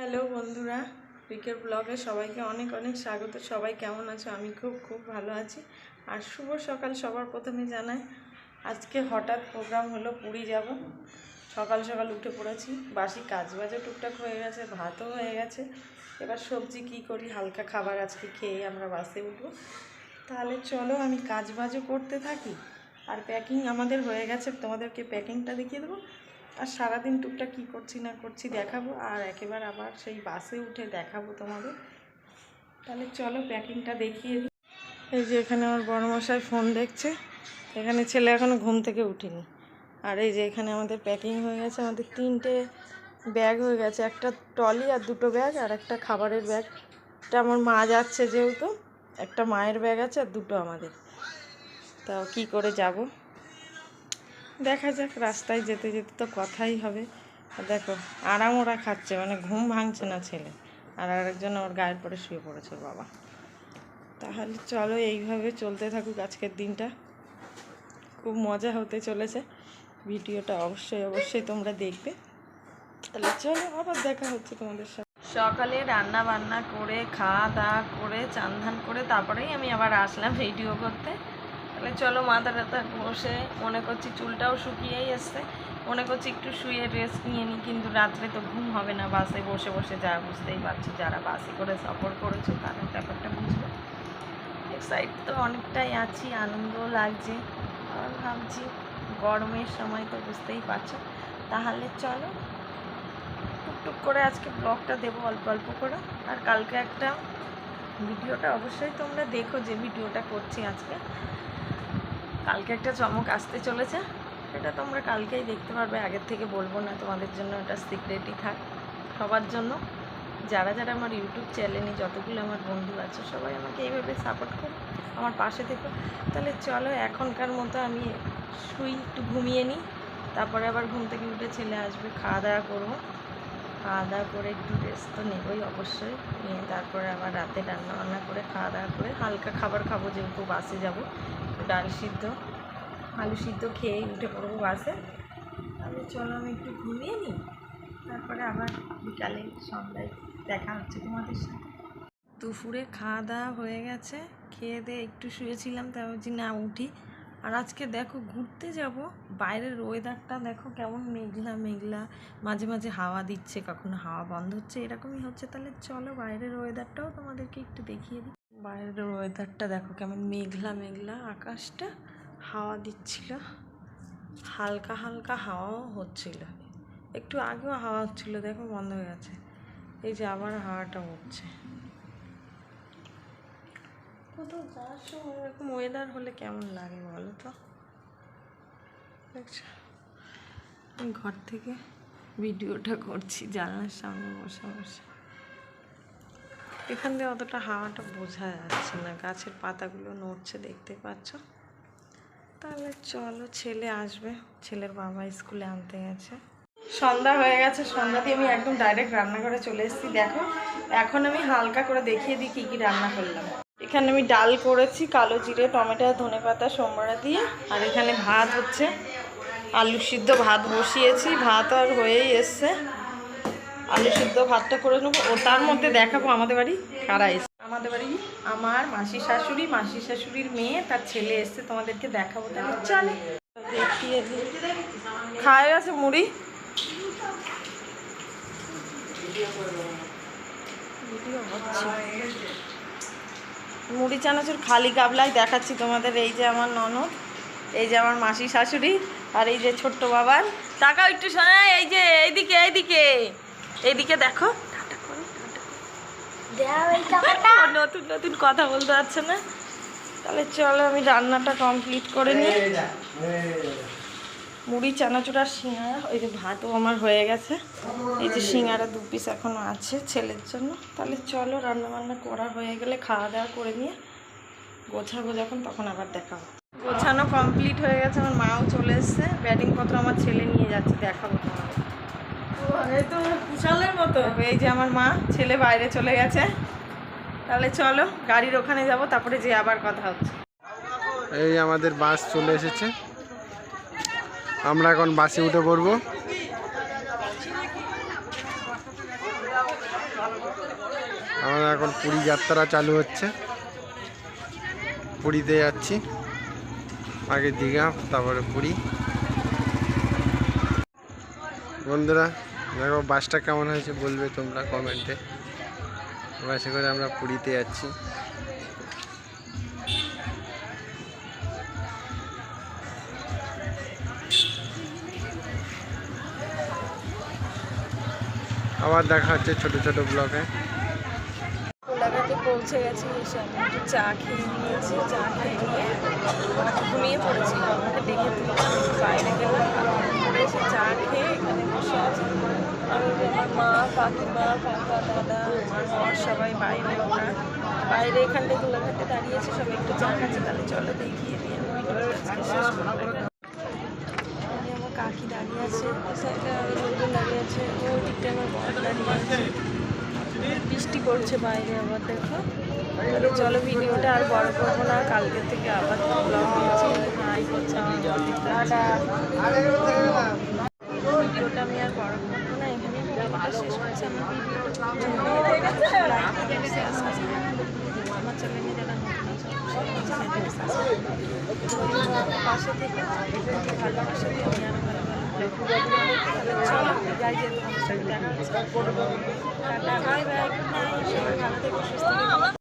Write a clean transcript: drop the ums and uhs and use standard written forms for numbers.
Hello বন্ধুরা, পিকের ব্লগে সবাইকে অনেক অনেক স্বাগত। সবাই কেমন আছো? আমি খুব ভালো আছি। আর শুভ সকাল সবার প্রথমে জানাই। আজকে হঠাৎ প্রোগ্রাম হলো পুরী যাব। সকাল সকাল উঠে পড়েছি, বাসি কাজবাজও টুকটাক হয়ে গেছে, ভাতও হয়ে গেছে। এবার সবজি কি করি, হালকা খাবার আজকে খেয়ে আমরা বাসে উঠবো। তাহলে চলো আমি কাজবাজও করতে থাকি। আর প্যাকিং আমাদের হয়ে গেছে, তোমাদেরকে প্যাকিংটা দেখিয়ে দেবো। আর সারাদিন টুকটাক কী করছি না করছি দেখাবো, আর একেবারে আবার সেই বাসে উঠে দেখাবো তোমাদের। তাহলে চলো প্যাকিংটা দেখিয়ে দিই। এই যে এখানে আমার বড়মশাই ফোন দেখছে, এখানে ছেলে এখনও ঘুম থেকে উঠিনি। আর এই যে এখানে আমাদের প্যাকিং হয়ে গেছে, আমাদের 3টে ব্যাগ হয়ে গেছে, একটা ট্রলি আর 2টো ব্যাগ আর একটা খাবারের ব্যাগ। এটা আমার মা যাচ্ছে যেহেতু, একটা মায়ের ব্যাগ আছে আর 2টো আমাদের। তাও কি করে যাব দেখা যাক, রাস্তায় যেতে যেতে তো কথাই হবে। আর দেখো আরাম ওরা খাচ্ছে, মানে ঘুম ভাঙছে না ছেলে, আর আরেকজন ওর গায়ের পরে শুয়ে পড়েছে বাবা। তাহলে চলো এইভাবে চলতে থাকুক আজকের দিনটা, খুব মজা হতে চলেছে। ভিডিওটা অবশ্যই তোমরা দেখবে। তাহলে চলো আবার দেখা হচ্ছে তোমাদের সাথে। সকালে রান্না বান্না করে খাওয়া দাওয়া করে চান ধান করে তারপরেই আমি আবার আসলাম ভিডিও করতে। তাহলে চলো মাথা টাথা বসে, মনে করছি চুলটাও শুকিয়েই এসছে, মনে করছি একটু শুয়ে রেস্ট নিয়ে নিই, কিন্তু রাত্রে তো ঘুম হবে না বাসে বসে বসে, যা বুঝতেই পারছি, যারা বাসে করে সফর করেছো তারা ব্যাপারটা বুঝবে। এক্সাইট তো অনেকটাই আছি, আনন্দও লাগছে, আর ভাবছি গরমের সময় তো বুঝতেই পারছো। তাহলে চলো টুকটুক করে আজকে ব্লগটা দেবো অল্প অল্প করে। আর কালকে একটা ভিডিওটা অবশ্যই তোমরা দেখো, যে ভিডিওটা করছি আজকে, কালকে একটা চমক আসতে চলেছে, সেটা তোমরা কালকেই দেখতে পারবে। আগের থেকে বলবো না, তোমাদের জন্য এটা সিক্রেটই থাক সবার জন্য। যারা যারা আমার ইউটিউব চ্যানেলে যতগুলো আমার বন্ধু আছে সবাই আমাকে এইভাবে সাপোর্ট করো, আমার পাশে থেকো। তাহলে চলো এখনকার মতো আমি শুই, একটু ঘুমিয়ে নিই, তারপরে আবার ঘুম থেকে উঠে ছেলে আসবে, খাওয়া দাওয়া করবো। খাওয়া দাওয়া করে একটু রেস্ট তো নেবই অবশ্যই, নিয়ে তারপরে আবার রাতে রান্না বান্না করে খাওয়া দাওয়া করে হালকা খাবার খাবো, যেহেতু বাসে যাবো। ডাল সিদ্ধ আলু সিদ্ধ খেয়ে উঠে পড়বো বাসে। তাহলে চলো আমি একটু ঘুমিয়ে নিই, তারপরে আবার বিকালে সন্ধ্যায় দেখা হচ্ছে তোমাদের সাথে। দুপুরে খাওয়া দাওয়া হয়ে গেছে, খেয়ে দিয়ে একটু শুয়েছিলাম, তাই বলছি না উঠি। আর আজকে দেখো ঘুরতে যাব, বাইরের ওয়েদারটা দেখো কেমন মেঘলা মেঘলা, মাঝে মাঝে হাওয়া দিচ্ছে, কখনো হাওয়া বন্ধ হচ্ছে, এরকমই হচ্ছে। তাহলে চলো বাইরের ওয়েদারটাও তোমাদেরকে একটু দেখিয়ে দিই। বাইরের ওয়েদারটা দেখো কেমন মেঘলা মেঘলা, আকাশটা হাওয়া দিচ্ছিল, হালকা হালকা হাওয়াও হচ্ছিল, একটু আগেও হাওয়া হচ্ছিল, দেখো বন্ধ হয়ে গেছে। এই যে আবার হাওয়াটা উঠছে। কোথাও যাওয়ার সময় এরকম ওয়েদার হলে কেমন লাগে বলো তো। দেখছো আমি ঘর থেকে ভিডিওটা করছি জানলার সামনে বসে বসে, এখান দিয়ে অতটা হাওয়াটা বোঝা যাচ্ছে না, গাছের পাতাগুলো নড়ছে দেখতে পাচ্ছ। তাহলে চলো ছেলে আসবে, ছেলের বাবা স্কুলে আনতে গেছে। সন্ধ্যা হয়ে গেছে, সন্ধ্যা দিয়ে আমি একদম ডাইরেক্ট রান্নাঘরে চলে এসেছি। দেখো এখন আমি হালকা করে দেখিয়ে দিই কী কী রান্না করলাম। এখানে আমি ডাল করেছি, কালো জিরে টমেটো ধনেপাতা সোমবারা দিয়ে। আর এখানে ভাত হচ্ছে, আলু সিদ্ধ ভাত বসিয়েছি, ভাত আর হয়েই এসছে। আলু সিদ্ধ ভাতটা করে নেবো, ও তার মধ্যে দেখাবো আমাদের বাড়ি কারা এসছে। আমাদের বাড়ি আমার মাসি শাশুড়ির মেয়ে, তার ছেলে এসছে, তোমাদেরকে দেখাবো। তাহলে চলে দেখিয়ে দিই। খাওয়া গেছে মুড়ি, মুড়ি চানাচুর খালি গাবলায় দেখাচ্ছি তোমাদের। এই যে আমার ননদ, এই যে আমার মাসি শাশুড়ি, আর এই যে ছোট্ট বাবার টাকা একটু শোনা, এই যে এইদিকে এইদিকে এইদিকে দেখো, নতুন নতুন কথা বলতে পারছে না। তাহলে চলো আমি রান্নাটা কমপ্লিট করে নিই। মুড়ি চানাচুর আর সিঙ্গারা, ওই যে ভাতও আমার হয়ে গেছে, এই যে সিঙ্গারা 2 পিস এখনও আছে ছেলের জন্য। তাহলে চলো রান্না বান্না করা হয়ে গেলে খাওয়া দাওয়া করে নিয়ে গোছাবো যখন, তখন আবার দেখা হবে। গোছানো কমপ্লিট হয়ে গেছে, আমার মাও চলে এসছে, ব্যাটিংপত্র আমার ছেলে নিয়ে যাচ্ছে, দেখাবো তোমাদের। এই যে আমার মা, ছেলে বাইরে চলে গেছে। তাহলে চলো গাড়ির ওখানে যাব, তারপরে যে আবার কথা হচ্ছে। এই আমাদের বাস চলে এসেছে, আমরা এখন বাসে উঠে পড়বো। আমাদের এখন পুরী যাত্রা চালু হচ্ছে, পুরীতে যাচ্ছি। আগে দীঘা, তারপরে পুরী। বন্ধুরা দেখো বাসটা কেমন হয়েছে বলবে তোমরা কমেন্টে। বাসে করে আমরা পুরীতে যাচ্ছি। আবার দেখা হচ্ছে ছোট ছোট ব্লগে। কোলাঘাটে পৌঁছে গেছি, এসে আমি একটু চা খেয়ে নিয়েছি। চা খেয়ে নিয়ে ঘুমিয়ে পড়েছি। আমাকে দেখে তুললাম, একটু বাইরে গেলাম, করে এসে চা খেয়ে এখানে বসে আছি। আমি আমার মা, কাকিমা, কাকা, দাদা, আমার বর সবাই বাইরে। ওরা বাইরে এখানটায় কোলাঘাটে দাঁড়িয়েছে, সবাই একটু চা খাচ্ছে। তাহলে চলো দেখিয়ে দিয়ে আমি ভিডিওটা আজকে শেষ করবো। আমার কাকি দাঁড়িয়ে আছে, সাইডে আরো লোকজন দাঁড়িয়ে আছে, ওই দিকটা আমার বর দাঁড়িয়ে আছে। বৃষ্টি করছে বাইরে আবার, দেখো। তাহলে চলো ভিডিওটা আর বড় করবো না, কালকে থেকে আবার ব্লগ দিচ্ছি। হাই করছে আমার দাদা। ভিডিওটা আমি আর বড় করবো না, এখানে ভিডিওটা শেষ করছি। আমার ভিডিওটা আমার চ্যানেলে যারা নতুন আছে চ্যানেলটাকে সাবস্ক্রাইব করে পাশে থেকে ভালোবাসা দিয়ে আমি আরো ভালো ভালো চলো যাই যে তোমার সাথে দেখা হচ্ছে। Tata, bye bye, good night, সবাই ভালো থেকো, সুস্থ থেকো।